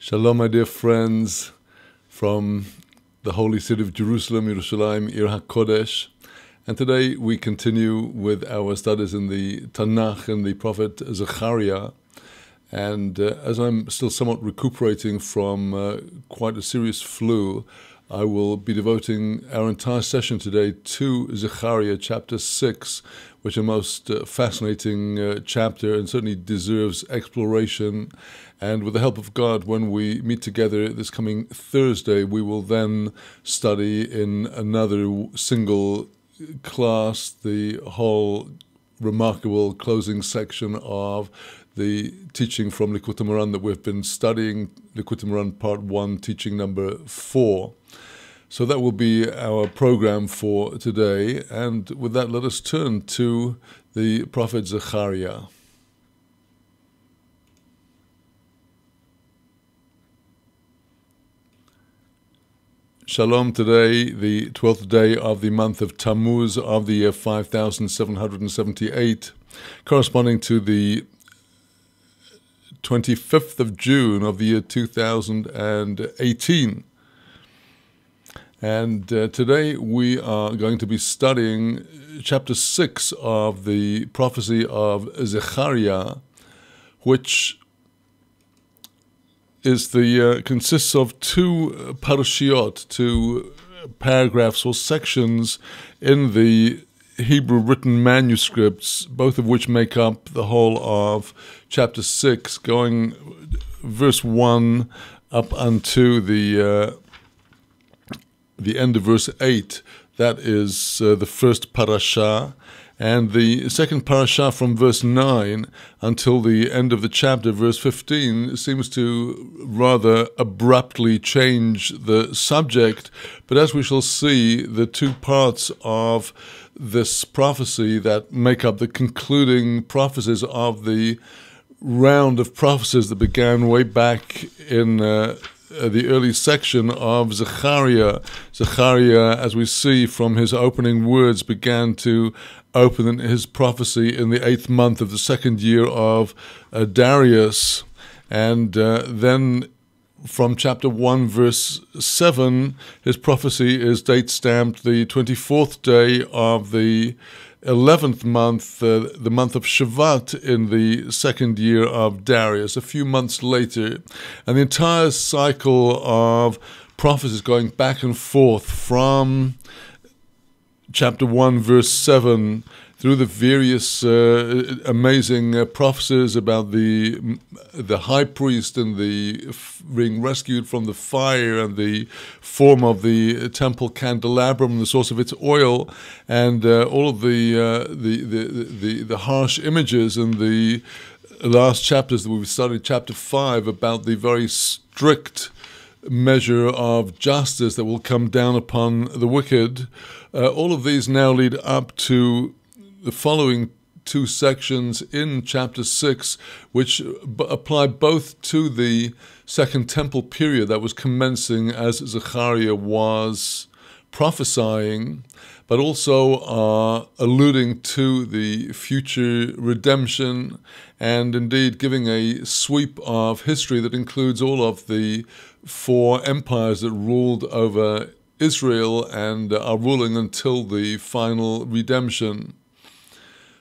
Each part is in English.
Shalom, my dear friends, from the holy city of Jerusalem, Yerushalayim, Ir HaKodesh. And today we continue with our studies in the Tanakh and the prophet Zechariah. And as I'm still somewhat recuperating from quite a serious flu, I will be devoting our entire session today to Zechariah chapter 6, which is a most fascinating chapter and certainly deserves exploration. And with the help of God, when we meet together this coming Thursday, we will then study in another single class the whole remarkable closing section of the teaching from Likutei Moharan that we've been studying, Likutei Moharan Part 1, teaching number 4. So that will be our program for today. And with that, let us turn to the prophet Zechariah. Shalom, today, the 12th day of the month of Tammuz of the year 5778, corresponding to the 25th of June of the year 2018. And today we are going to be studying chapter 6 of the prophecy of Zechariah, which consists of two parashiot, two paragraphs or sections in the Hebrew written manuscripts, both of which make up the whole of chapter 6, going verse 1 up unto the end of verse 8. That is the first parasha. And the second parasha from verse 9 until the end of the chapter, verse 15, seems to rather abruptly change the subject. But as we shall see, the two parts of this prophecy that make up the concluding prophecies of the round of prophecies that began way back in the early section of Zechariah. Zechariah, as we see from his opening words, began to open his prophecy in the 8th month of the second year of Darius. And then from chapter 1, verse 7, his prophecy is date-stamped the 24th day of the 11th month, the month of Shevat, in the second year of Darius, a few months later. And the entire cycle of prophecies going back and forth from chapter 1, verse 7, through the various amazing prophecies about the high priest and the being rescued from the fire and the form of the temple candelabrum, the source of its oil, and all of the harsh images in the last chapters that we've studied, chapter 5, about the very strict measure of justice that will come down upon the wicked. All of these now lead up to the following two sections in chapter 6, which apply both to the Second Temple period that was commencing as Zechariah was prophesying, but also are alluding to the future redemption, and indeed giving a sweep of history that includes all of the four empires that ruled over Israel and are ruling until the final redemption.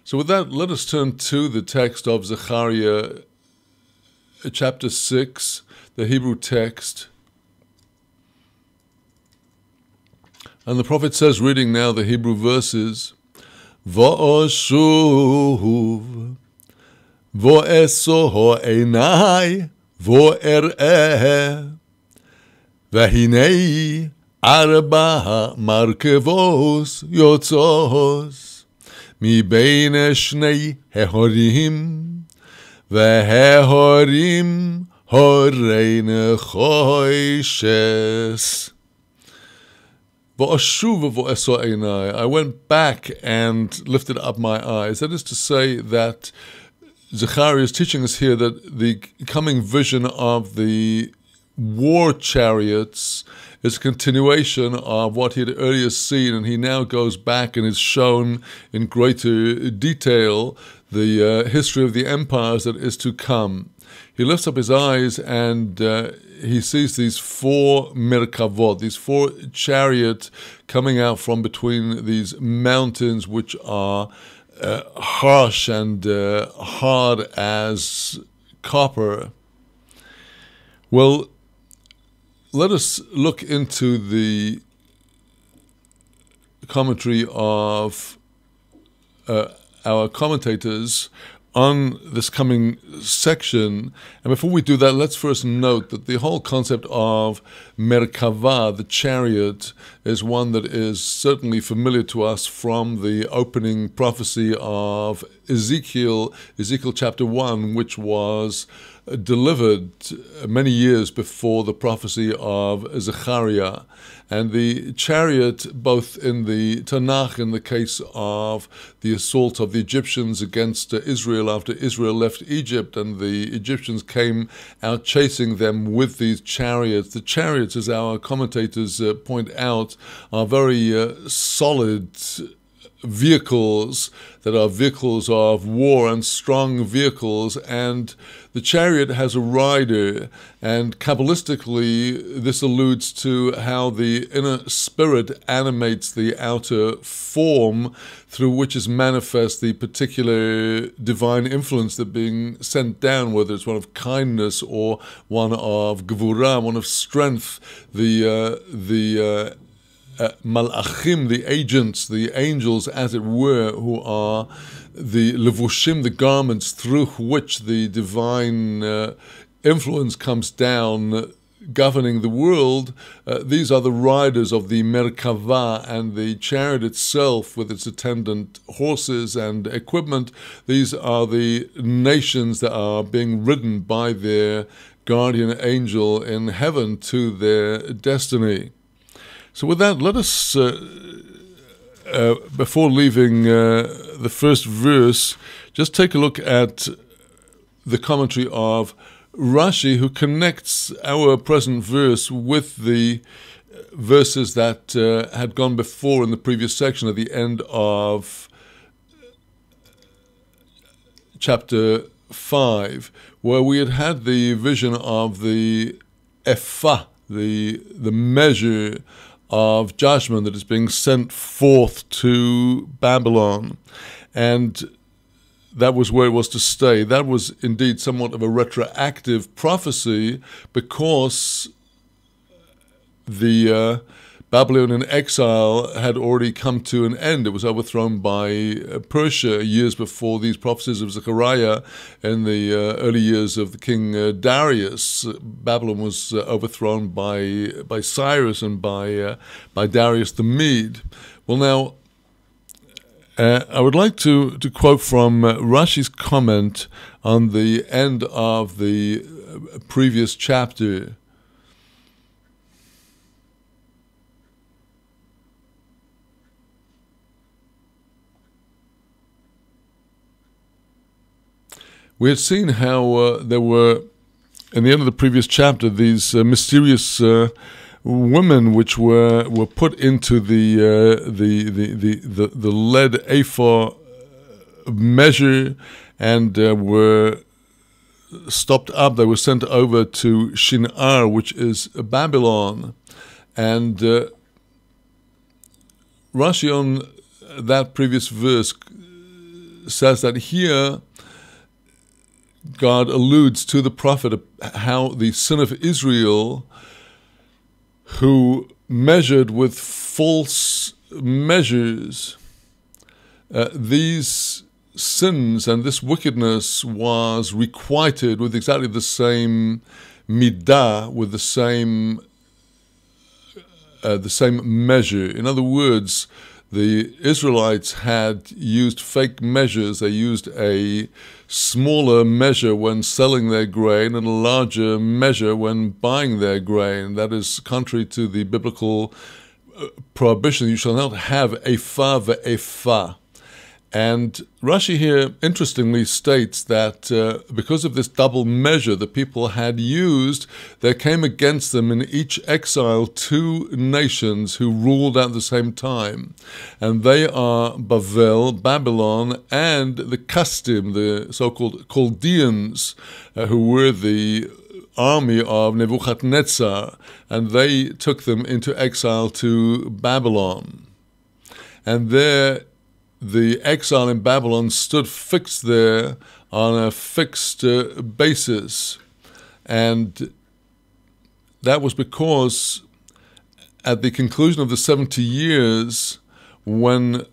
So with that, let us turn to the text of Zechariah chapter 6, the Hebrew text. And the prophet says, reading now the Hebrew verses, V'oshuv v'esoho einai v'er'eh v'hinei arba markevos yotzos מבין שני ההורים, וההורים הורי נחושס. I went back and lifted up my eyes. That is to say that Zechariah is teaching us here that the coming vision of the war chariots is a continuation of what he had earlier seen, and he now goes back and is shown in greater detail the history of the empires that is to come. he lifts up his eyes and he sees these 4 merkavot, these 4 chariots coming out from between these mountains, which are harsh and hard as copper. Well, let us look into the commentary of our commentators on this coming section. And before we do that, let's first note that the whole concept of Merkava, the chariot, is one that is certainly familiar to us from the opening prophecy of Ezekiel chapter 1, which was delivered many years before the prophecy of Zechariah. And the chariot, both in the Tanakh, in the case of the assault of the Egyptians against Israel after Israel left Egypt, and the Egyptians came out chasing them with these chariots. The chariots, as our commentators point out, are very solid vehicles that are vehicles of war and strong vehicles, and the chariot has a rider, and Kabbalistically this alludes to how the inner spirit animates the outer form through which is manifest the particular divine influence that being sent down, whether it's one of kindness or one of gevurah, one of strength. The malachim, the agents, the angels, as it were, who are the levushim, the garments through which the divine influence comes down, governing the world. These are the riders of the Merkava, and the chariot itself with its attendant horses and equipment. These are the nations that are being ridden by their guardian angel in heaven to their destiny. So with that, let us, before leaving the first verse, just take a look at the commentary of Rashi, who connects our present verse with the verses that had gone before in the previous section at the end of chapter 5, where we had the vision of the ephah, the measure of judgment that is being sent forth to Babylon, and that was where it was to stay. That was indeed somewhat of a retroactive prophecy, because the Babylonian exile had already come to an end. It was overthrown by Persia years before these prophecies of Zechariah. In the early years of the king Darius, Babylon was overthrown by Cyrus and by Darius the Mede. Well, now, I would like to quote from Rashi's comment on the end of the previous chapter. We had seen how there were, in the end of the previous chapter, these mysterious women which were put into the lead ephah measure and were stopped up. They were sent over to Shinar, which is Babylon, and Rashi on that previous verse says that here God alludes to the prophet how the sin of Israel, who measured with false measures, these sins and this wickedness was requited with exactly the same midah, with the same measure. In other words, the Israelites had used fake measures. They used a smaller measure when selling their grain and a larger measure when buying their grain. That is contrary to the biblical prohibition. You shall not have ephah ve'ephah. And Rashi here interestingly states that because of this double measure the people had used, there came against them in each exile 2 nations who ruled at the same time. And they are Bavel, Babylon, and the Kasdim, the so-called Chaldeans, who were the army of Nebuchadnezzar, and they took them into exile to Babylon. And there the exile in Babylon stood fixed there on a fixed basis. And that was because at the conclusion of the 70 years, when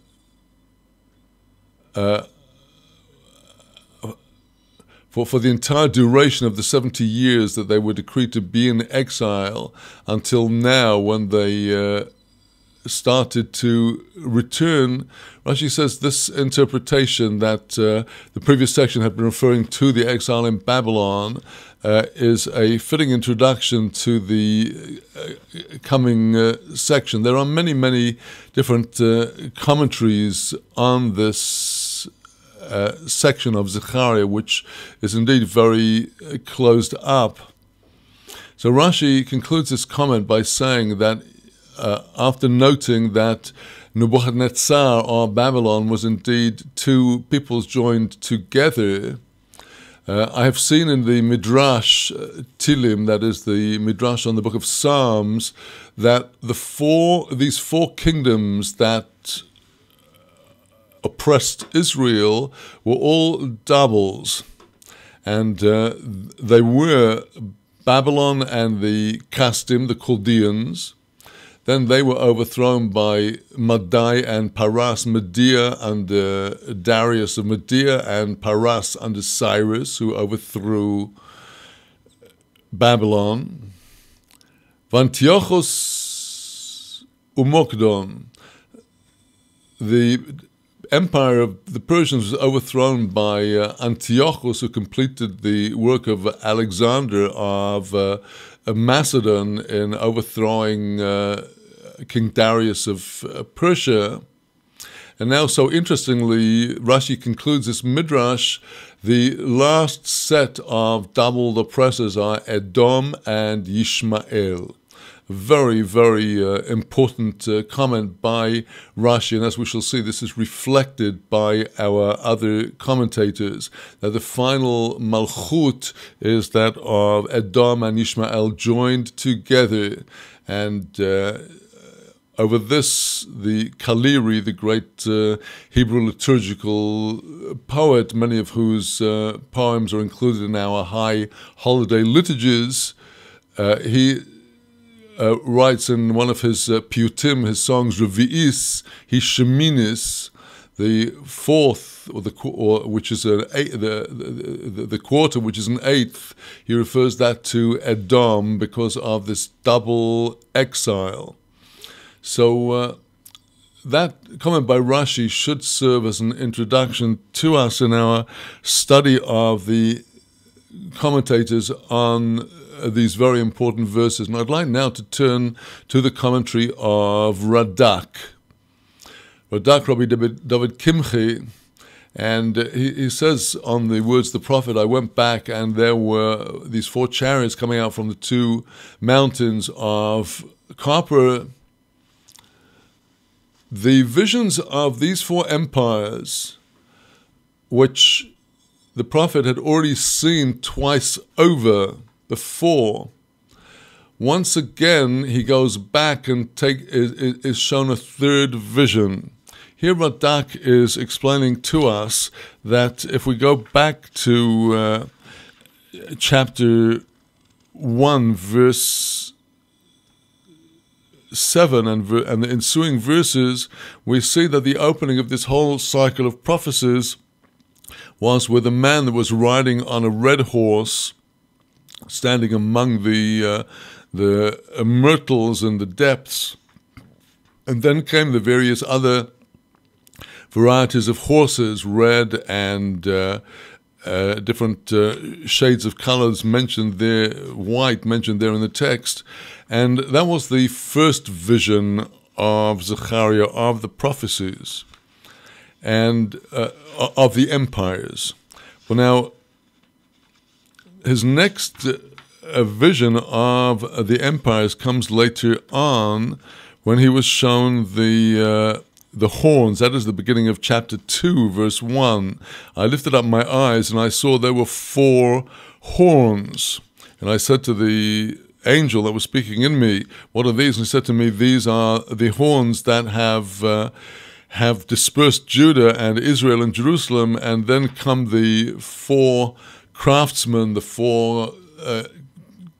for the entire duration of the 70 years that they were decreed to be in exile until now, when they started to return, Rashi says this interpretation that the previous section had been referring to the exile in Babylon is a fitting introduction to the coming section. There are many, many different commentaries on this section of Zechariah, which is indeed very closed up. So Rashi concludes this comment by saying that after noting that Nebuchadnezzar, or Babylon, was indeed 2 peoples joined together, I have seen in the Midrash Tilim, that is the Midrash on the book of Psalms, that these 4 kingdoms that oppressed Israel were all doubles. And they were Babylon and the Kasdim, the Chaldeans. Then they were overthrown by Madai and Paras, Media under Darius of Media, and Paras under Cyrus, who overthrew Babylon. Antiochus Umokdon, the empire of the Persians, was overthrown by Antiochus, who completed the work of Alexander of Macedon in overthrowing King Darius of Persia. And now, so interestingly, Rashi concludes this midrash. The last set of doubled oppressors are Edom and Ishmael. Very, very important comment by Rashi, and as we shall see, this is reflected by our other commentators, that the final malchut is that of Edom and Ishmael joined together. And over this, the Kaliri, the great Hebrew liturgical poet, many of whose poems are included in our high holiday liturgies, he writes in one of his piyutim, his songs, Revi'is, Hisheminis, the 4th, which is the quarter, which is an 8th. He refers that to Edom because of this double exile. So that comment by Rashi should serve as an introduction to us in our study of the commentators on these very important verses. And I'd like now to turn to the commentary of Radak. Radak, Rabbi David Kimchi, and he says on the words of the prophet, I went back and there were these 4 chariots coming out from the 2 mountains of copper. The visions of these 4 empires, which the prophet had already seen twice over before, once again he goes back and is shown a 3rd vision. Here Radak is explaining to us that if we go back to chapter 1, verse 7 and the ensuing verses, we see that the opening of this whole cycle of prophecies was with a man that was riding on a red horse, standing among the myrtles in the depths. And then came the various other varieties of horses, red and different shades of colors mentioned there, white mentioned there in the text. And that was the first vision of Zechariah of the prophecies. and of the empires. Well, now, his next vision of the empires comes later on, when he was shown the horns. That is the beginning of chapter 2, verse 1. I lifted up my eyes, and I saw there were 4 horns. And I said to the angel that was speaking in me, "What are these?" And he said to me, "These are the horns that have dispersed Judah and Israel and Jerusalem, and then come the 4 craftsmen, the 4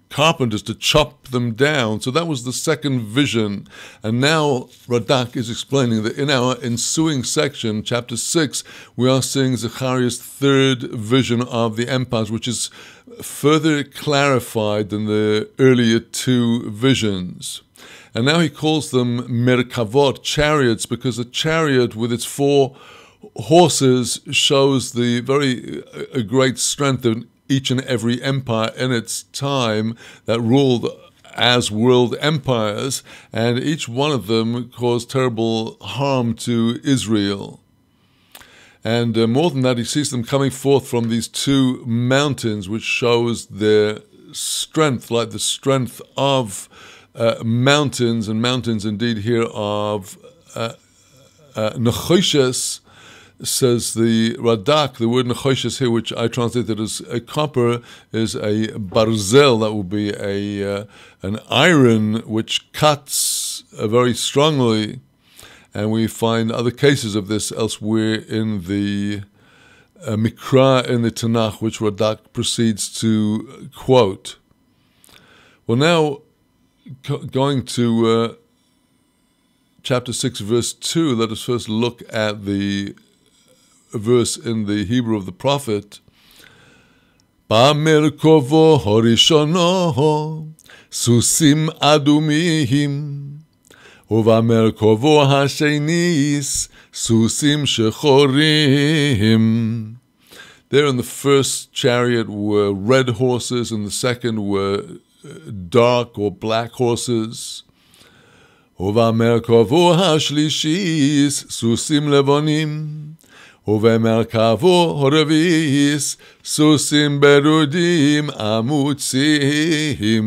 carpenters to chop them down." So that was the second vision. And now Radak is explaining that in our ensuing section, chapter 6, we are seeing Zechariah's third vision of the empires, which is further clarified than the earlier 2 visions. And now he calls them merkavot, chariots, because a chariot with its 4 horses shows the very great strength of each and every empire in its time that ruled as world empires, and each one of them caused terrible harm to Israel. And more than that, he sees them coming forth from these 2 mountains, which shows their strength, like the strength of mountains, and mountains indeed here of Nechoshes, says the Radak. The word Nechoshes here, which I translated as a copper, is a barzel. That would be an iron which cuts very strongly. And we find other cases of this elsewhere in the Mikra in the Tanakh, which Radak proceeds to quote. Well, now, going to chapter 6, verse 2, let us first look at the verse in the Hebrew of the prophet. Ba'merkovo horishono susim adumihim ובמרכבו השניס סוסים שחורים. There in the first chariot were red horses, and the second were dark or black horses. ובמרכבו השלישיס סוסים לבונים, ובמרכבו הרביעיס סוסים ברודים עמוצים.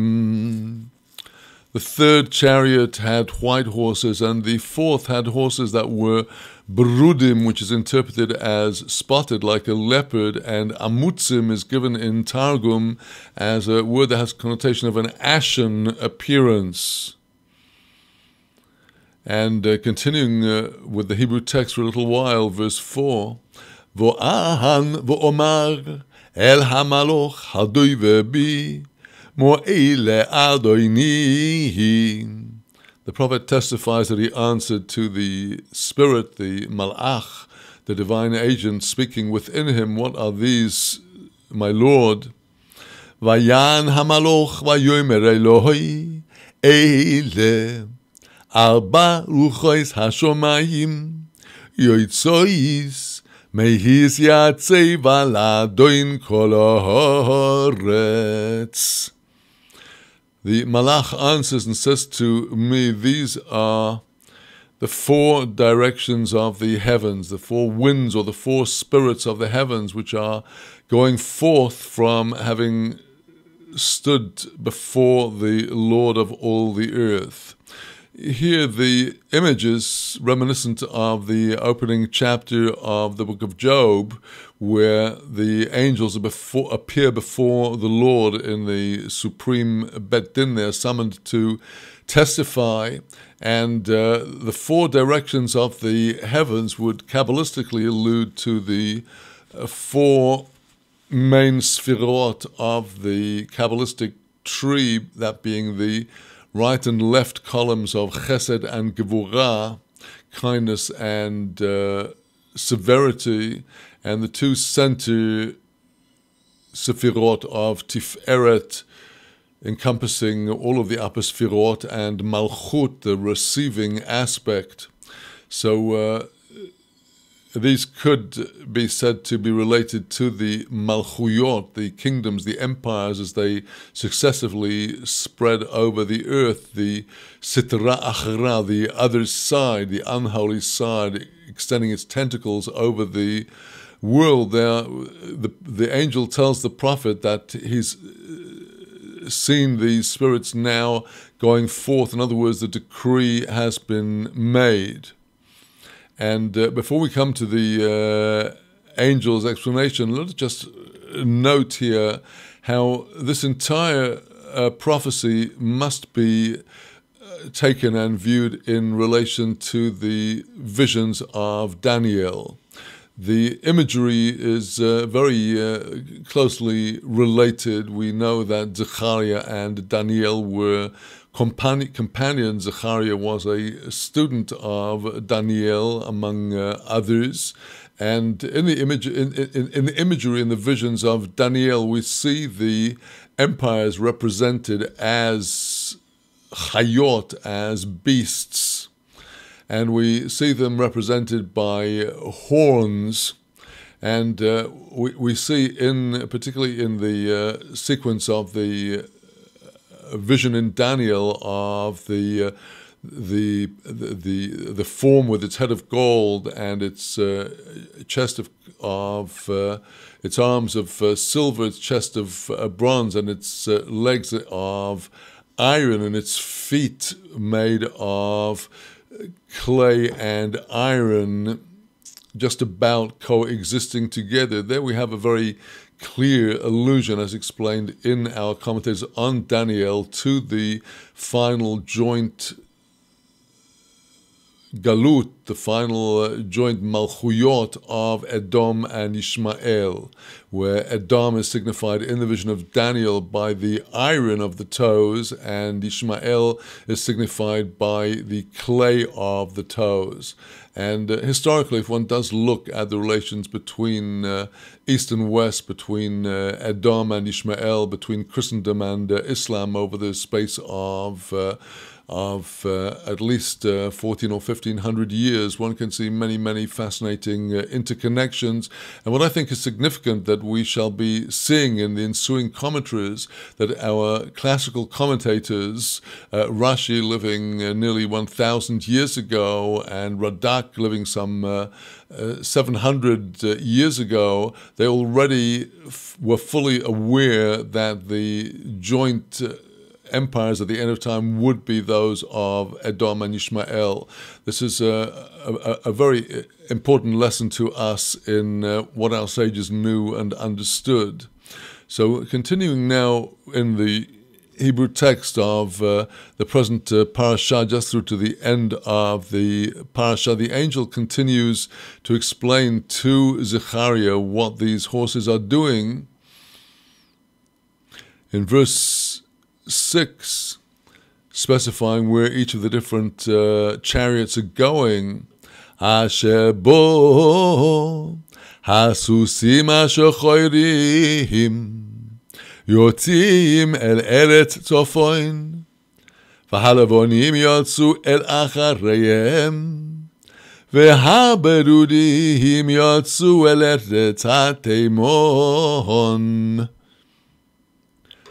The third chariot had white horses, and the fourth had horses that were berudim, which is interpreted as spotted like a leopard, and amutzim is given in Targum as a word that has connotation of an ashen appearance. And continuing with the Hebrew text for a little while, verse 4, Vo'ahan vo'omar el hamaloch hadoi vebi the prophet testifies that he answered to the spirit, the malach, the divine agent speaking within him, "What are these, my Lord?" Vayan hamaloch vayomer Elohoi eile arba ruchois hashomayim yoitzois mehis yatzei valadoin kol haaretz. The Malach answers and says to me, "These are the 4 directions of the heavens, the 4 winds or the 4 spirits of the heavens, which are going forth from having stood before the Lord of all the earth." Here the images reminiscent of the opening chapter of the book of Job, where the angels appear before the Lord in the supreme Bet Din. They are summoned to testify, and the 4 directions of the heavens would Kabbalistically allude to the 4 main sfirot of the Kabbalistic tree, that being the right and left columns of Chesed and Gevurah, kindness and severity, and the 2 center Sefirot of Tiferet, encompassing all of the upper Sefirot, and Malchut, the receiving aspect. So these could be said to be related to the malchuyot, the kingdoms, the empires, as they successively spread over the earth, the sitra achra, the other side, the unholy side, extending its tentacles over the world. There, the angel tells the prophet that he's seen these spirits now going forth. In other words, the decree has been made. And before we come to the angel's explanation, let's just note here how this entire prophecy must be taken and viewed in relation to the visions of Daniel. The imagery is very closely related. We know that Zechariah and Daniel were companions. Zechariah was a student of Daniel, among others. And in the imagery, in the visions of Daniel, we see the empires represented as chayot, as beasts. And we see them represented by horns. And we see, particularly in the sequence of the vision in Daniel of the form with its head of gold and its chest of its arms of silver, its chest of bronze, and its legs of iron, and its feet made of clay and iron, just about coexisting together. There we have a very clear allusion, as explained in our commentaries on Daniel, to the final joint galut, the final joint malchuyot of Edom and Ishmael, where Edom is signified in the vision of Daniel by the iron of the toes, and Ishmael is signified by the clay of the toes. And historically, if one does look at the relations between East and West, between Edom and Ishmael, between Christendom and Islam over the space of at least 14 or 1500 years, one can see many, many fascinating interconnections. And what I think is significant that we shall be seeing in the ensuing commentaries, that our classical commentators, Rashi living nearly 1,000 years ago, and Radak living some 700 years ago, they already were fully aware that the joint empires at the end of time would be those of Edom and Ishmael. This is a very important lesson to us in what our sages knew and understood. So continuing now in the Hebrew text of the present parasha, just through to the end of the parasha, the angel continues to explain to Zechariah what these horses are doing. In verse 6, specifying where each of the different chariots are going. Asher bo hasusim asher choirim yotzim el eretz tzofon v'halavonim yotzu el achareim v'haberudim yotzu el eretz hateimon.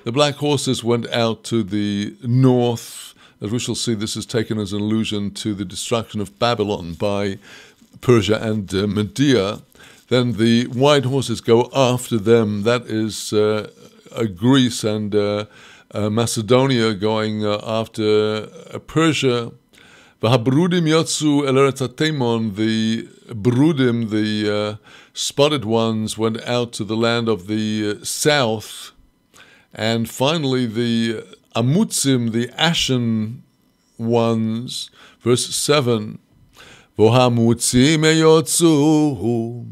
The black horses went out to the north. As we shall see, this is taken as an allusion to the destruction of Babylon by Persia and Media. Then the white horses go after them. That is Greece and Macedonia going after Persia. V'habrudim yotzu el eretz hateimon. The brudim, the spotted ones, went out to the land of the south. And finally, the amutzim, the ashen ones, verse 7, V'hamutzim yotzu,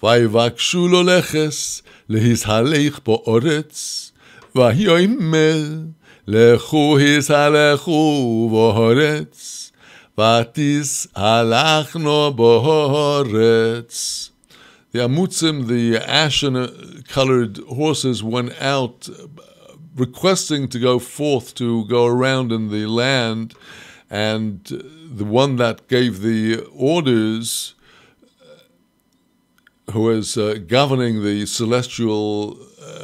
v'yivakshu lo leches, lehishalech bo'oretz, v'yoimel, lechu hishalechu bo'oretz, v'tis halachno bo'oretz. The amutzim, the ashen-colored horses, went out requesting to go forth, to go around in the land, and the one that gave the orders who is governing the celestial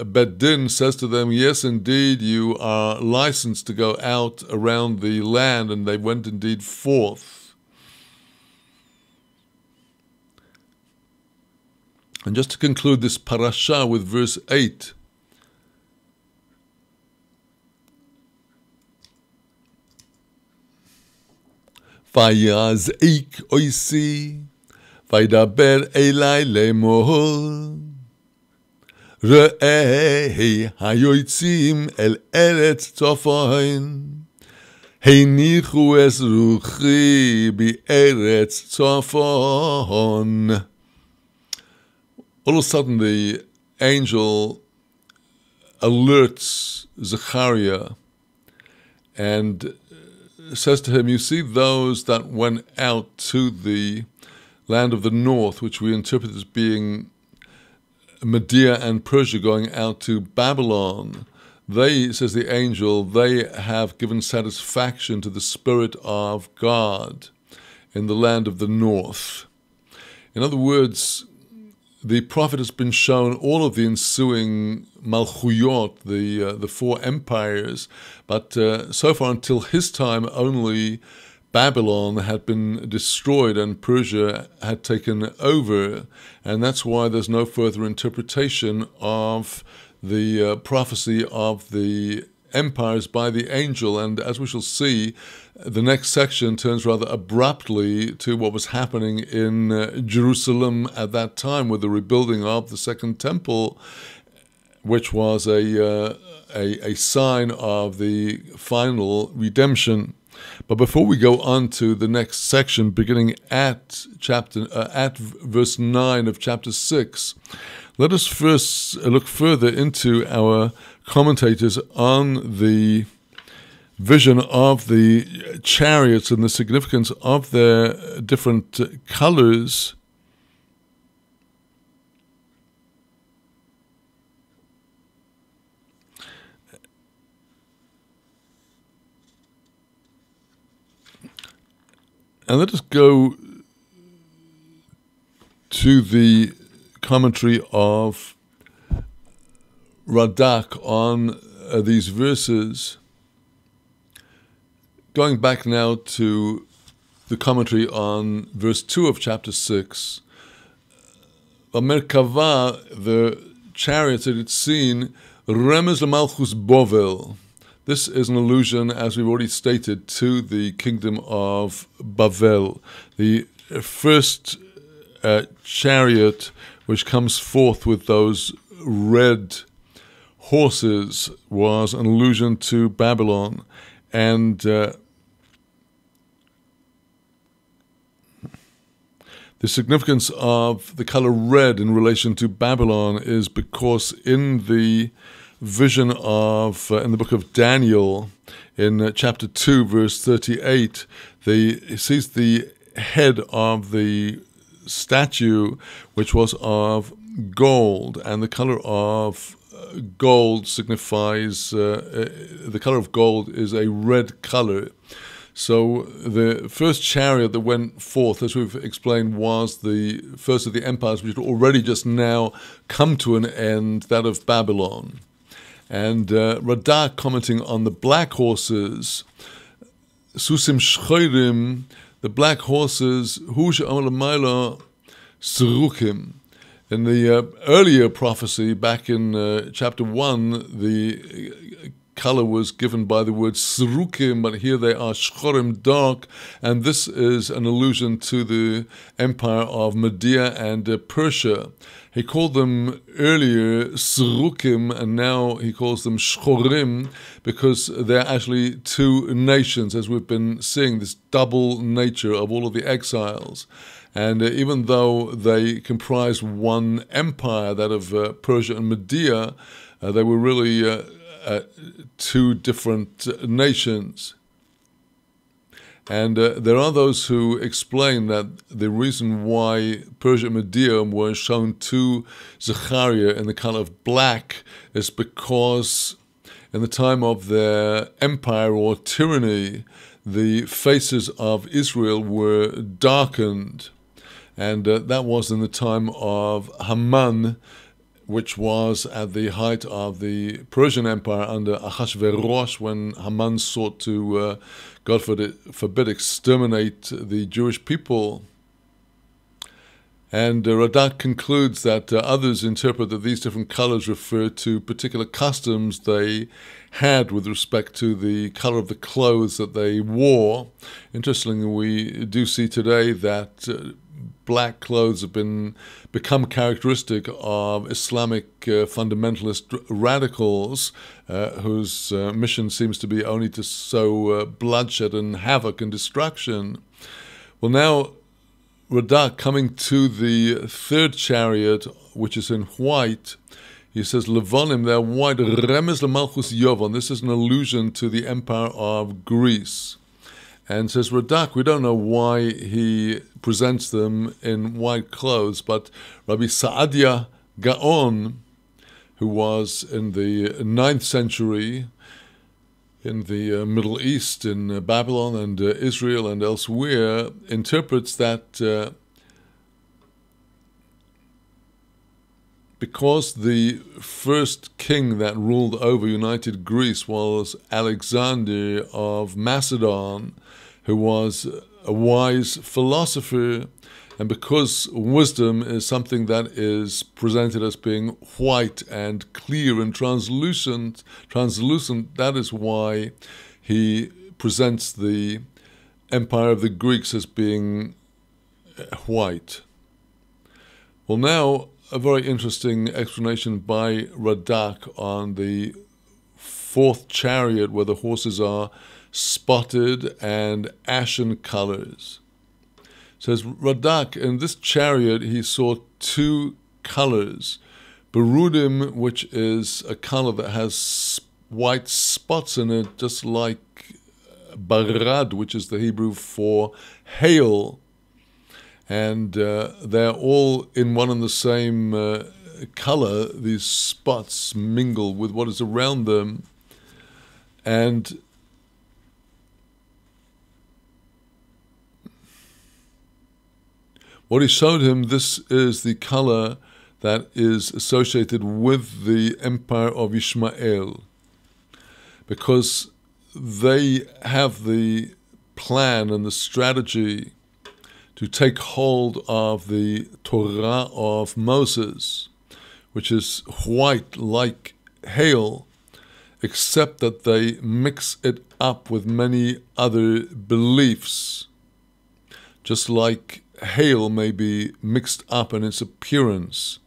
Bet Din, says to them, yes, indeed, you are licensed to go out around the land, and they went indeed forth. And just to conclude this parasha with verse 8, Vayaz'ik oisi, vaydaber elai lemor, re'ei hayotzim el eretz tzafon, heinichu es ruchi bi'eretz tzafon. All of a sudden the angel alerts Zechariah and says to him, you see those that went out to the land of the north, which we interpret as being Media and Persia going out to Babylon. They, says the angel, they have given satisfaction to the Spirit of God in the land of the north. In other words, the prophet has been shown all of the ensuing malchuyot, the four empires, but so far until his time only Babylon had been destroyed and Persia had taken over, and that's why there's no further interpretation of the prophecy of the empires by the angel. And as we shall see, the next section turns rather abruptly to what was happening in Jerusalem at that time with the rebuilding of the Second Temple, which was a sign of the final redemption. But before we go on to the next section, beginning at verse 9 of chapter 6, let us first look further into our commentators on the vision of the chariots and the significance of their different colors. And let us go to the commentary of Radak on these verses. Going back now to the commentary on verse 2 of chapter 6. Merkava, the chariots that it's seen, Remez Malchus Bovel. This is an allusion, as we've already stated, to the kingdom of Bavel. The first chariot which comes forth with those red horses was an allusion to Babylon. And the significance of the color red in relation to Babylon is because in the vision of, in the book of Daniel, in chapter 2, verse 38, he sees the head of the statue, which was of gold, and the color of gold signifies, the color of gold is a red color. So the first chariot that went forth, as we've explained, was the first of the empires, which had already just now come to an end, that of Babylon. And Radak, commenting on the black horses, Susim Shchoirim, the black horses, Husha Amalamayla Serukim. In the earlier prophecy, back in chapter 1, the color was given by the word Serukim, but here they are Shchorim, dark, and this is an allusion to the empire of Media and Persia. He called them earlier Serukim, and now he calls them Shchorim, because they're actually two nations, as we've been seeing, this double nature of all of the exiles. And even though they comprised one empire, that of Persia and Media, they were really two different nations. And there are those who explain that the reason why Persia and Media were shown to Zechariah in the color of black is because in the time of their empire or tyranny, the faces of Israel were darkened. And that was in the time of Haman, which was at the height of the Persian Empire under Ahasuerus, when Haman sought to, God forbid, exterminate the Jewish people. And Radak concludes that others interpret that these different colors refer to particular customs they had with respect to the color of the clothes that they wore. Interestingly, we do see today that black clothes have become characteristic of Islamic fundamentalist radicals whose mission seems to be only to sow bloodshed and havoc and destruction. Well, now Radak, coming to the third chariot, which is in white, he says, Levonim, they're white, Remez lemalchus Yovon. This is an allusion to the empire of Greece. And says Radak, we don't know why he presents them in white clothes, but Rabbi Saadia Gaon, who was in the 9th century in the Middle East, in Babylon and Israel and elsewhere, interprets that because the first king that ruled over united Greece was Alexander of Macedon, who was a wise philosopher, and because wisdom is something that is presented as being white and clear and translucent, that is why he presents the empire of the Greeks as being white. Well, now a very interesting explanation by Radak on the 4th chariot, where the horses are spotted and ashen colors. Says Radak, in this chariot he saw 2 colors. Berudim, which is a color that has white spots in it, just like barad, which is the Hebrew for hail. And they're all in one and the same color. These spots mingle with what is around them. And what he showed him, this is the color that is associated with the empire of Ishmael, because they have the plan and the strategy to take hold of the Torah of Moses, which is white like hail, except that they mix it up with many other beliefs, just like hail may be mixed up in its appearance,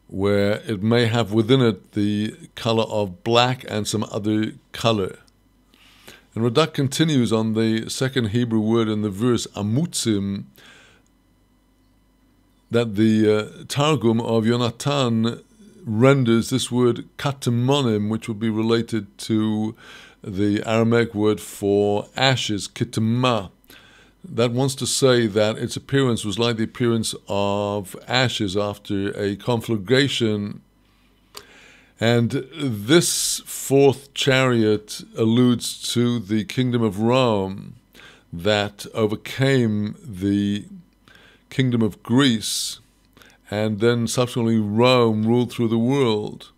where it may have within it the color of black and some other color. And Radak continues on the second Hebrew word in the verse, amutzim, that the Targum of Yonatan renders this word katamonim, which would be related to the Aramaic word for ashes, kitama. That wants to say that its appearance was like the appearance of ashes after a conflagration. And this 4th chariot alludes to the kingdom of Rome that overcame the kingdom of Greece, and then subsequently Rome ruled through the world.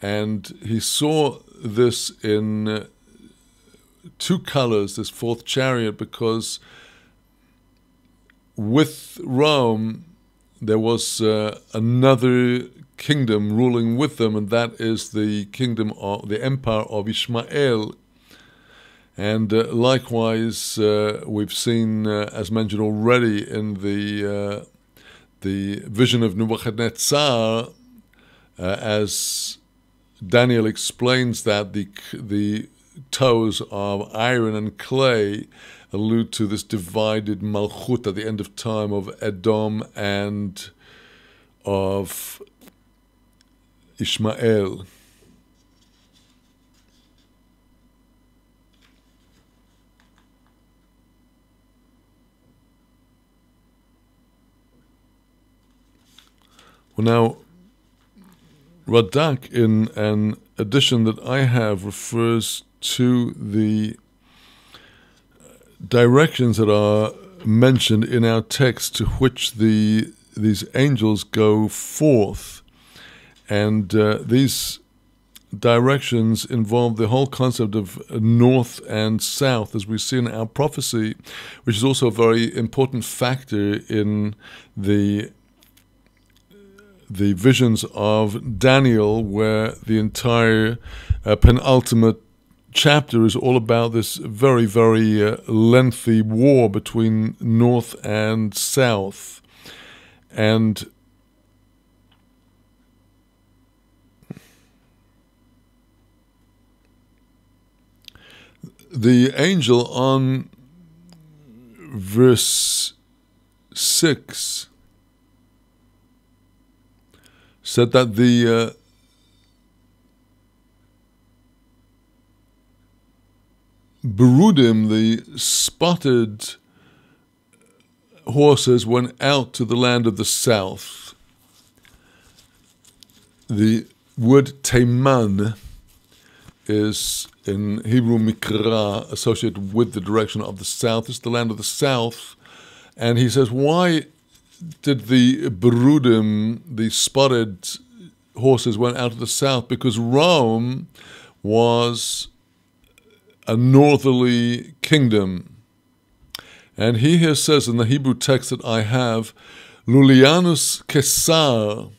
And he saw this in 2 colors, this 4th chariot, because with Rome there was another kingdom ruling with them, and that is the kingdom of the empire of Ishmael. And likewise, we've seen, as mentioned already, in the vision of Nebuchadnezzar, as Daniel explains that the toes of iron and clay allude to this divided malchut at the end of time of Edom and of Ishmael. Well, now, Radak, in an edition that I have, refers to the directions that are mentioned in our text to which these angels go forth. And these directions involve the whole concept of north and south, as we see in our prophecy, which is also a very important factor in the visions of Daniel, where the entire penultimate chapter is all about this very, very lengthy war between north and south. And the angel on verse 6 said that the Berudim, the spotted horses, went out to the land of the south. The word Teman is in Hebrew Mikra, associated with the direction of the south. It's the land of the south. And he says, why did the Berudim, the spotted horses, went out to the south? Because Rome was a northerly kingdom. And he here says in the Hebrew text that I have, Lulianus Caesar,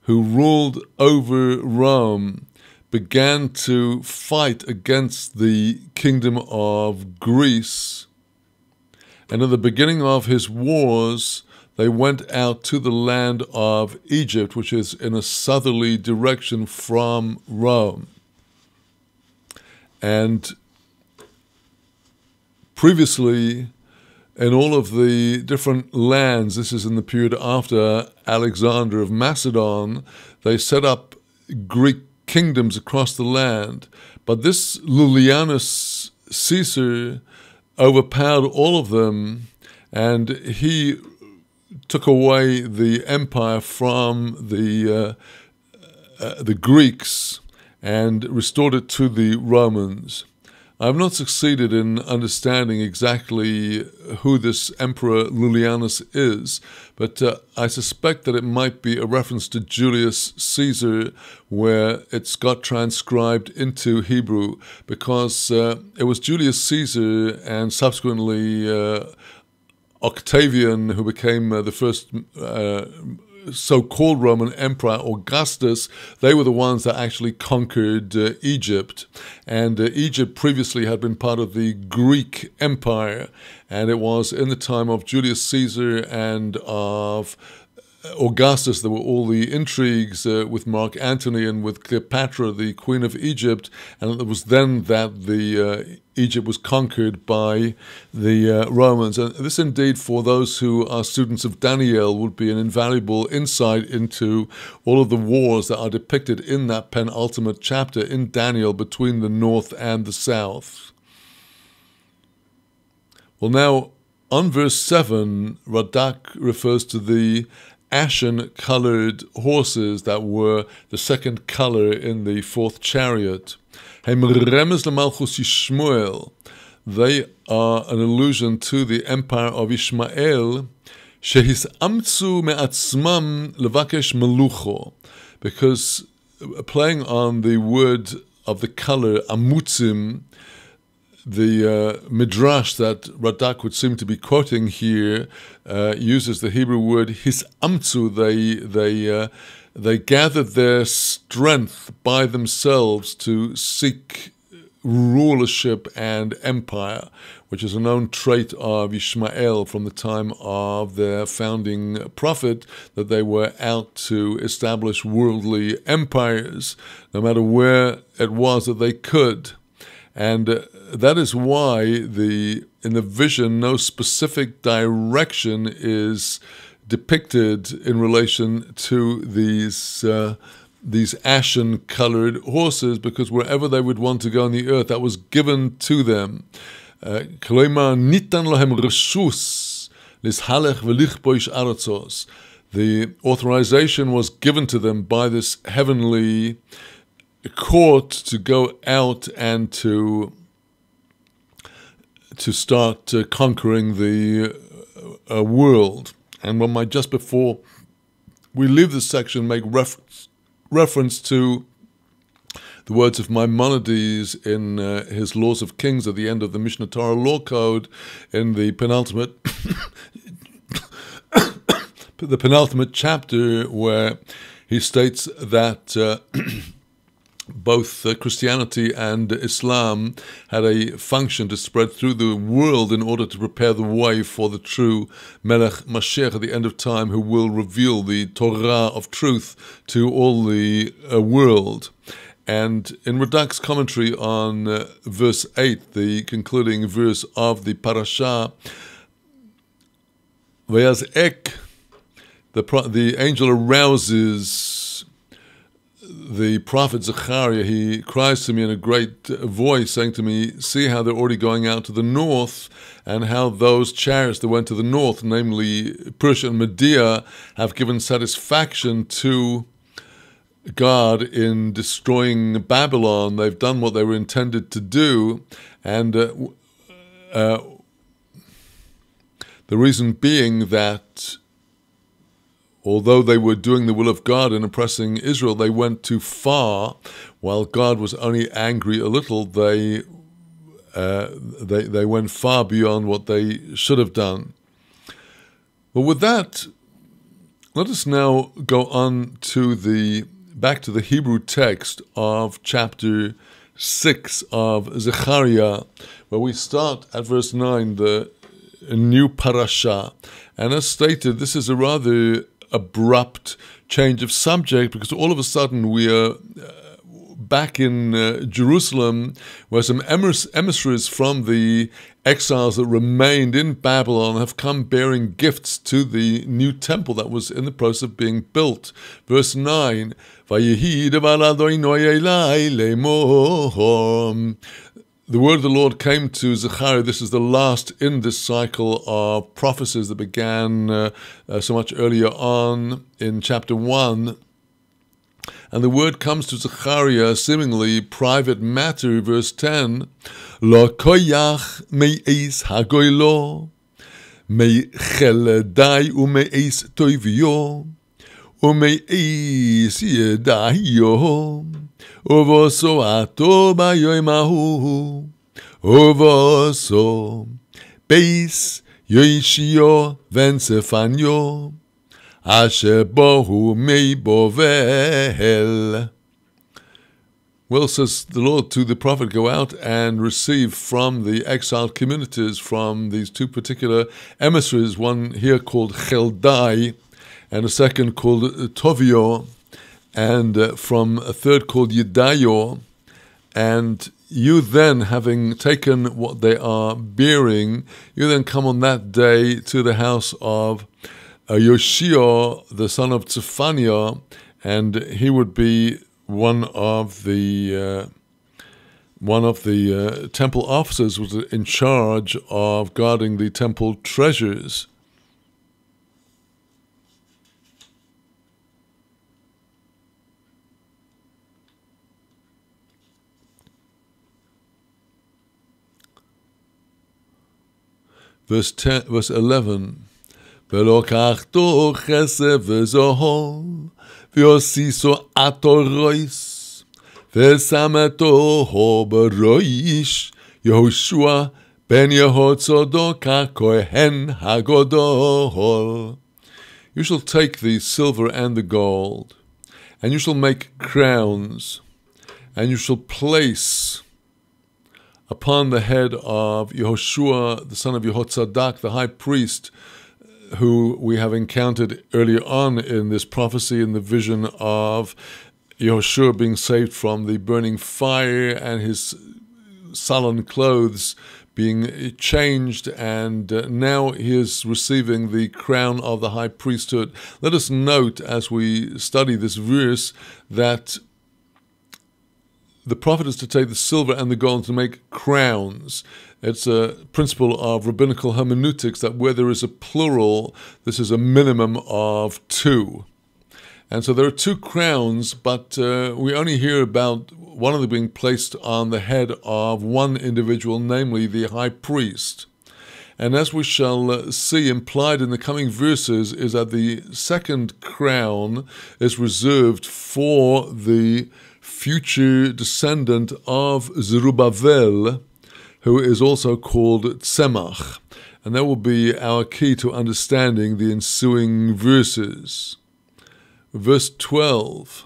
who ruled over Rome, began to fight against the kingdom of Greece. And at the beginning of his wars, they went out to the land of Egypt, which is in a southerly direction from Rome. And previously, in all of the different lands, this is in the period after Alexander of Macedon, they set up Greek kingdoms across the land. But this Lulianus Caesar overpowered all of them, and he took away the empire from the Greeks and restored it to the Romans. I've not succeeded in understanding exactly who this Emperor Lulianus is, but I suspect that it might be a reference to Julius Caesar, where it's got transcribed into Hebrew, because it was Julius Caesar and subsequently Octavian, who became the first so-called Roman Emperor, Augustus. They were the ones that actually conquered Egypt. And Egypt previously had been part of the Greek Empire. And it was in the time of Julius Caesar and of Augustus, there were all the intrigues with Mark Antony and with Cleopatra, the Queen of Egypt, and it was then that Egypt was conquered by the Romans. And this indeed, for those who are students of Daniel, would be an invaluable insight into all of the wars that are depicted in that penultimate chapter in Daniel between the north and the south. Well, now, on verse 7, Radak refers to the ashen-colored horses that were the second color in the fourth chariot. They are an allusion to the empire of Ishmael, because playing on the word of the color amutzim, the midrash that Radak would seem to be quoting here uses the Hebrew word hisamtzu. They gathered their strength by themselves to seek rulership and empire, which is a known trait of Ishmael from the time of their founding prophet, that they were out to establish worldly empires, no matter where it was that they could. And that is why in the vision no specific direction is depicted in relation to these ashen-colored horses, because wherever they would want to go on the earth, that was given to them. The authorization was given to them by this heavenly court to go out and to start conquering the world. And one might, just before we leave this section, make reference to the words of Maimonides in his Laws of Kings at the end of the Mishnah Torah Law Code, in the penultimate the penultimate chapter, where he states that both Christianity and Islam had a function to spread through the world in order to prepare the way for the true Melech Mashiach at the end of time, who will reveal the Torah of truth to all the world. And in Radak's commentary on verse 8, the concluding verse of the parasha, Vayazek, the angel arouses the prophet Zechariah. He cries to me in a great voice, saying to me, see how they're already going out to the north, and how those chariots that went to the north, namely Persia and Media, have given satisfaction to God in destroying Babylon. They've done what they were intended to do, and the reason being that although they were doing the will of God in oppressing Israel, they went too far. While God was only angry a little, they went far beyond what they should have done. Well, with that, let us now go on to back to the Hebrew text of chapter 6 of Zechariah, where we start at verse 9, the new parasha. And as stated, this is a rather abrupt change of subject, because all of a sudden we are back in Jerusalem, where some emissaries from the exiles that remained in Babylon have come bearing gifts to the new temple that was in the process of being built. Verse 9, the word of the Lord came to Zechariah. This is the last in this cycle of prophecies that began so much earlier on in chapter 1. And the word comes to Zechariah, seemingly private matter, verse 10. Lo koyach me'es hagoylo, me'cheledai u'me'es toivyo, u'me'es yedahiyo, uvoso ato bayoim ahu, uvoso beis yoishio vensefanyo, asher bohu mei bovel. Well, says the Lord to the prophet, go out and receive from the exiled communities, from these two particular emissaries, one here called Cheldai, and a second called Tovio, and from a third called Yedayo. And you then, having taken what they are bearing, you then come on that day to the house of Yoshio, the son of Zephaniah, and he would be one of the temple officers, was in charge of guarding the temple treasures. Verse 11. ולוקחתו כסף וזהוב, והוסיסו עטורויס, ושמתו בראש יהושע בן יהוצדוק הכהן הגדול. You shall take the silver and the gold, and you shall make crowns, and you shall place upon the head of Yehoshua, the son of Yehotzadak, the high priest, who we have encountered earlier on in this prophecy, in the vision of Yehoshua being saved from the burning fire and his sullen clothes being changed, and now he is receiving the crown of the high priesthood. Let us note, as we study this verse, that the prophet is to take the silver and the gold to make crowns. It's a principle of rabbinical hermeneutics that where there is a plural, this is a minimum of two. And so there are two crowns, but we only hear about one of them being placed on the head of one individual, namely the high priest. And as we shall see, implied in the coming verses is that the second crown is reserved for the future descendant of Zerubbabel, who is also called Tzemach. And that will be our key to understanding the ensuing verses. Verse 12.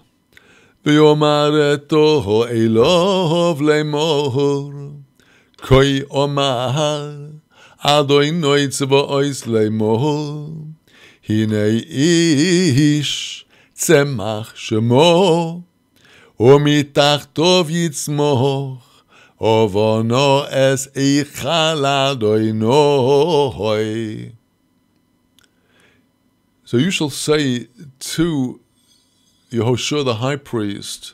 V'yomar toho Elov lemor, koi omar, Adonai tzvaos lemor, hinei ish tzemach shemo, umitachto yitzmoch, ovono es eichal Adonai. So you shall say to Yehoshua the high priest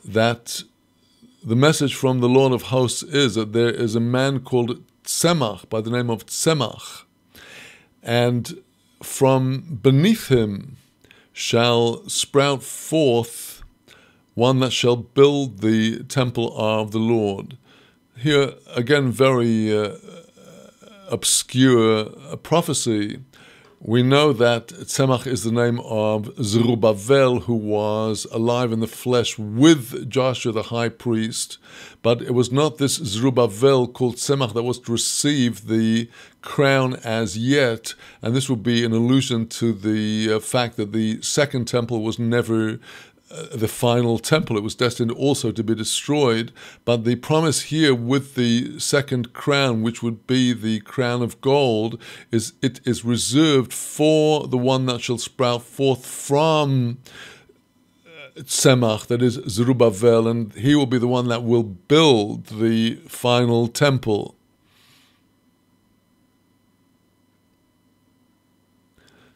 that the message from the Lord of hosts is that there is a man called Tzemach, by the name of Tzemach, and from beneath him shall sprout forth one that shall build the temple of the Lord. Here again, very obscure prophecy. We know that Tzemach is the name of Zerubbabel, who was alive in the flesh with Joshua the high priest, but it was not this Zerubbabel called Tzemach that was to receive the crown as yet, and this would be an allusion to the fact that the second temple was never the final temple. It was destined also to be destroyed, but the promise here with the second crown, which would be the crown of gold, is it is reserved for the one that shall sprout forth from Tzemach, that is Zerubbabel, and he will be the one that will build the final temple.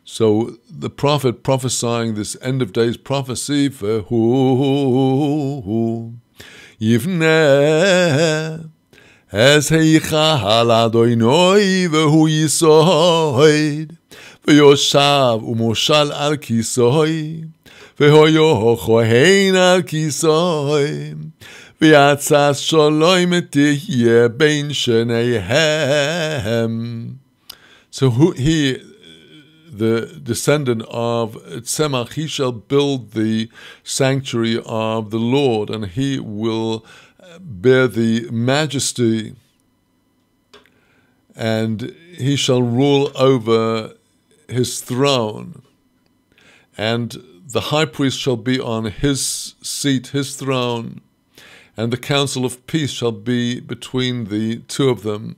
So the prophet prophesying this end of days prophecy, V'hu yivneh es heichal Adonai v'hu yisoid v'yoshav u'moshal al kisoi v'hoyo chohen al kisoi v'yatzas shalom tihyeh bein shneihem. So he, the descendant of Tzemach, he shall build the sanctuary of the Lord, and he will bear the majesty, and he shall rule over his throne, and the high priest shall be on his seat, his throne, and the council of peace shall be between the two of them.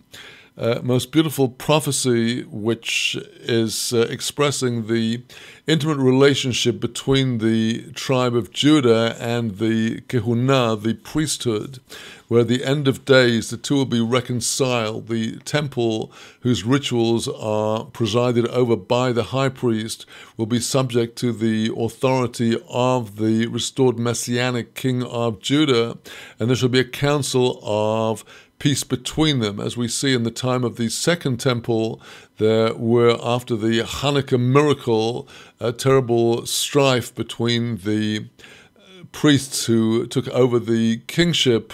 Most beautiful prophecy, which is expressing the intimate relationship between the tribe of Judah and the kehunah, the priesthood, where at the end of days the two will be reconciled. The temple, whose rituals are presided over by the high priest, will be subject to the authority of the restored messianic king of Judah, and there shall be a council of peace between them. As we see in the time of the second temple, there were, after the Hanukkah miracle, a terrible strife between the priests who took over the kingship,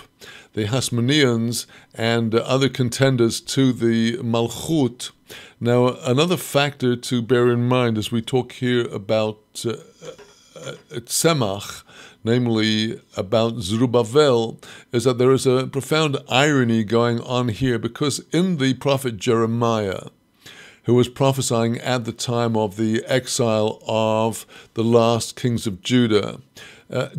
the Hasmoneans, and other contenders to the Malchut. Now, another factor to bear in mind as we talk here about Tzemach, namely about Zerubbabel, is that there is a profound irony going on here, because in the prophet Jeremiah, who was prophesying at the time of the exile of the last kings of Judah,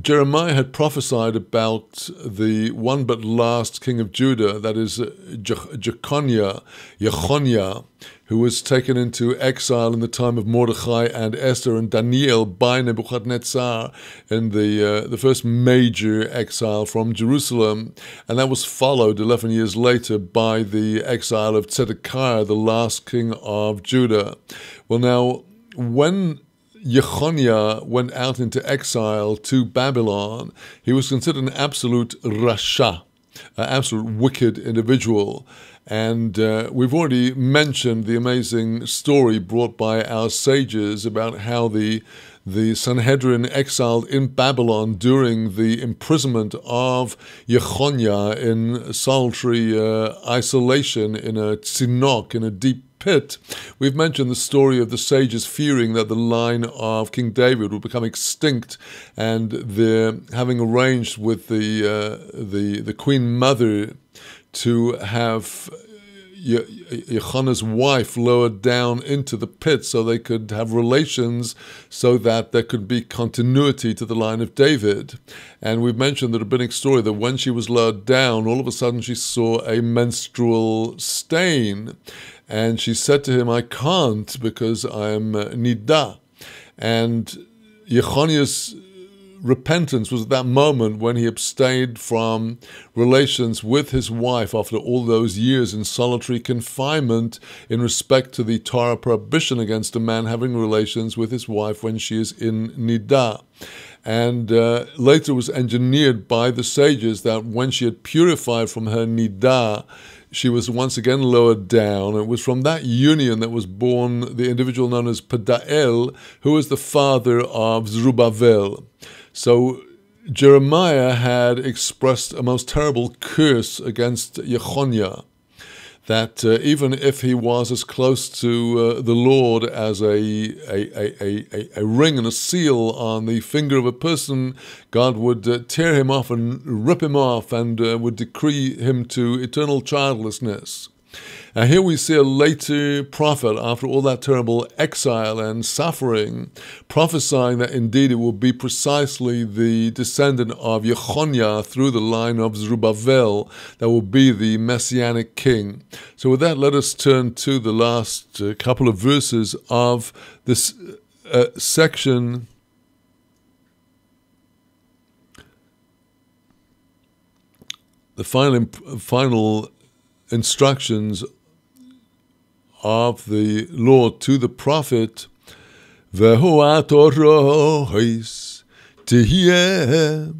Jeremiah had prophesied about the one but last king of Judah, that is Jeconiah, who was taken into exile in the time of Mordechai and Esther and Daniel by Nebuchadnezzar in the first major exile from Jerusalem, and that was followed 11 years later by the exile of Zedekiah, the last king of Judah. Well, now, when Jeconiah went out into exile to Babylon, he was considered an absolute rasha, an absolute wicked individual. And we've already mentioned the amazing story brought by our sages about how the Sanhedrin exiled in Babylon during the imprisonment of Jechoniah in solitary isolation in a tzinok, in a deep pit. We've mentioned the story of the sages fearing that the line of King David would become extinct, and they're having arranged with the Queen Mother to have Jechonah's wife lowered down into the pit so they could have relations, so that there could be continuity to the line of David. And we've mentioned the rabbinic story that when she was lowered down, all of a sudden she saw a menstrual stain. And she said to him, I can't because I'm nida. And Jechoniah's repentance was at that moment when he abstained from relations with his wife after all those years in solitary confinement in respect to the Torah prohibition against a man having relations with his wife when she is in nida. And later was engineered by the sages that when she had purified from her nida, she was once again lowered down. It was from that union that was born the individual known as Pedael, who was the father of Zerubbabel. So Jeremiah had expressed a most terrible curse against Jechoniah, that even if he was as close to the Lord as a ring and a seal on the finger of a person, God would tear him off and rip him off, and would decree him to eternal childlessness. Now here we see a later prophet, after all that terrible exile and suffering, prophesying that indeed it will be precisely the descendant of Jechoniah through the line of Zerubbabel that will be the messianic king. So with that, let us turn to the last couple of verses of this section. The final instructions of the Lord to the prophet, Vehu atorois tehiyeh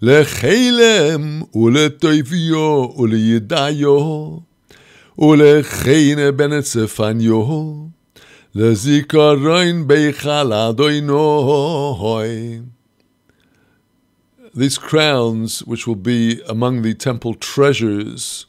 lechelem uletoivio uleyidayo ulechene benetzefanyo lezikaron beichal adoinoi. These crowns, which will be among the temple treasures,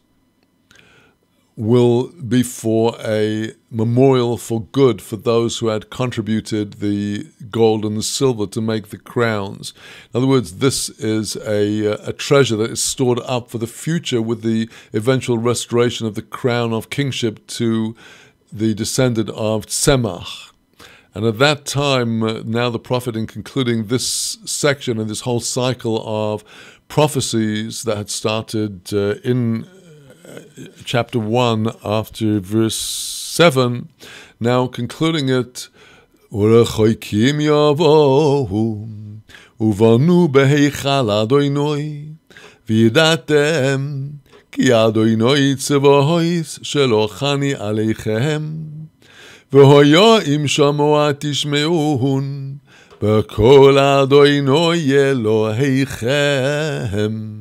will be for a memorial for good for those who had contributed the gold and the silver to make the crowns. In other words, this is a treasure that is stored up for the future with the eventual restoration of the crown of kingship to the descendant of Tzemach. And at that time, now the prophet, in concluding this section and this whole cycle of prophecies that had started in chapter 1 after verse 7, now concluding it, Urechoikim yavohu uvanu beheichal Adonai v'yidatem ki Adonai tzvahois shelochani aleichem v'hoya im shamoa tishmeuhun b'kol Adonai Eloheichem.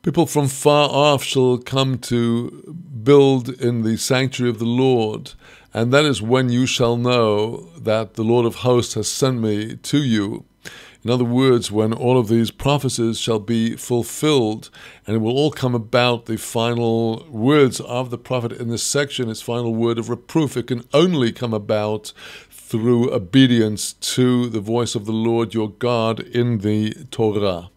People from far off shall come to build in the sanctuary of the Lord, and that is when you shall know that the Lord of hosts has sent me to you. In other words, when all of these prophecies shall be fulfilled, and it will all come about, the final words of the prophet in this section, his final word of reproof, it can only come about through obedience to the voice of the Lord your God in the Torah.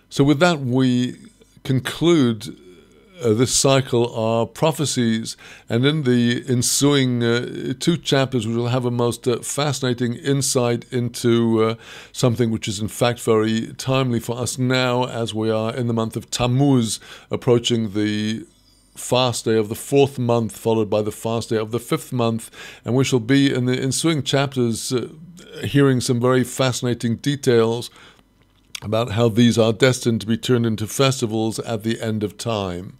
So with that, we conclude this cycle of prophecies, and in the ensuing 2 chapters we will have a most fascinating insight into something which is in fact very timely for us now, as we are in the month of Tammuz, approaching the fast day of the 4th month, followed by the fast day of the 5th month, and we shall be in the ensuing chapters hearing some very fascinating details about how these are destined to be turned into festivals at the end of time.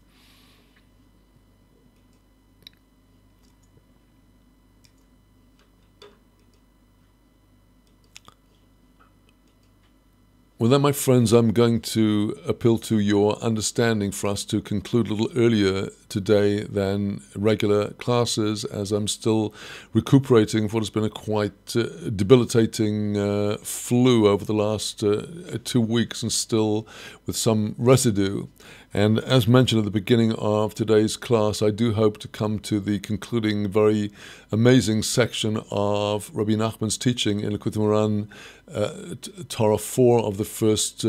Well then, my friends, I'm going to appeal to your understanding for us to conclude a little earlier today than regular classes, as I'm still recuperating from what has been a quite debilitating flu over the last 2 weeks, and still with some residue. And as mentioned at the beginning of today's class, I do hope to come to the concluding very amazing section of Rabbi Nachman's teaching in Likutei Moharan, Torah 4 of the first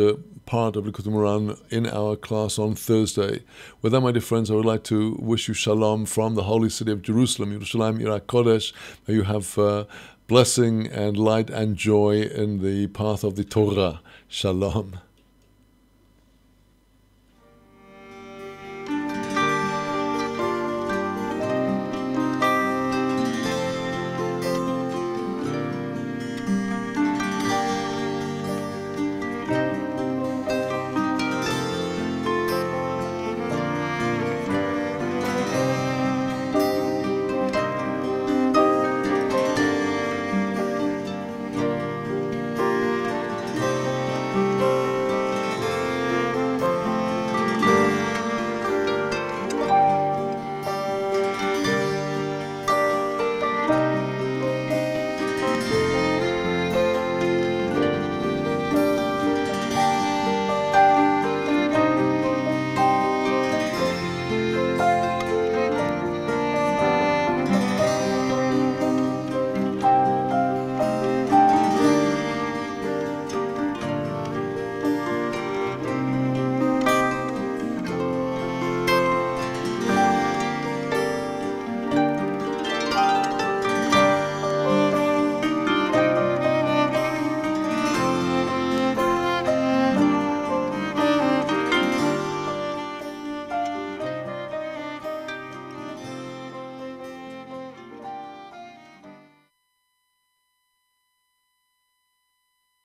part of Likutei Moharan in our class on Thursday. With that, my dear friends, I would like to wish you shalom from the holy city of Jerusalem, Yerushalayim, Ir HaKodesh. May you have blessing and light and joy in the path of the Torah. Shalom.